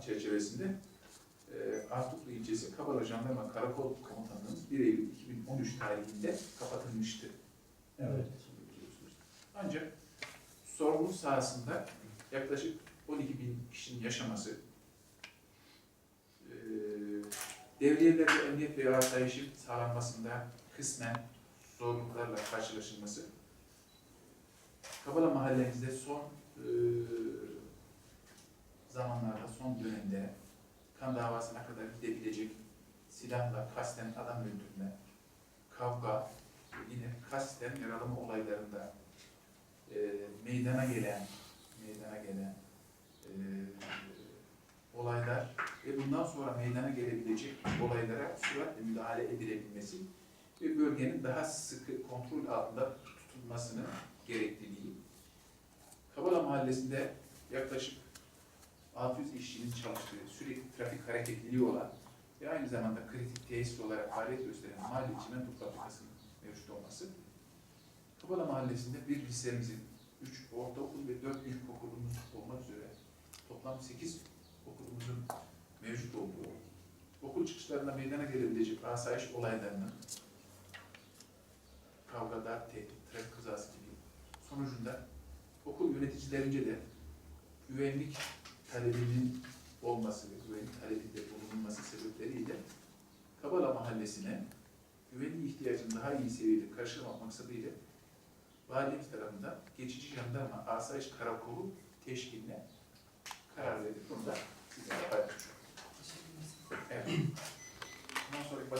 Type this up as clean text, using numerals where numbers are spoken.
çerçevesinde Artuklu ilçesi Kabala Jandarma Karakol Komutanlığımız 1 Eylül 2013 tarihinde kapatılmıştı. Evet. Ancak sorumluluk sahasında yaklaşık 12 bin kişinin yaşaması, devriyelerde emniyet ve asayişin sağlanmasında kısmen zorluklarla karşılaşılması, Kabala mahallemizde son zamanlarda, son dönemde kan davasına kadar gidebilecek silahla kasten adam öldürme, kavga, yine kasten yaralama olaylarında meydana gelen olaylar ve bundan sonra meydana gelebilecek olaylara süratle müdahale edilebilmesi ve bölgenin daha sıkı kontrol altında tutulmasını gerekliliği. Kabala Mahallesi'nde yaklaşık 600 işçinin çalıştığı, sürekli trafik hareketliliği olan ve aynı zamanda kritik tesis olarak faaliyet gösteren mahalle çimento fabrikasının mevcut olması, Kabala Mahallesi'nde bir lisemizin, 3 ortaokul ve 4 ilkokulumuz olmak üzere toplam 8 okulumuzun mevcut olduğu, okul çıkışlarında meydana gelebilecek asayiş olaylarının kavga, darp, tehdit, trafik kazası gibi sonucunda okul yöneticilerince de güvenlik talebinin olması ve güvenlik talebinde bulunulması sebepleriyle Kabala Mahallesi'ne güvenlik ihtiyacını daha iyi seviyede karşılamak maksadıyla valimiz tarafından geçici jandarma asayiş karakolu teşkiline karar verdik. Bunu da sizinle paylaşıyorum. Evet. Ondan sonra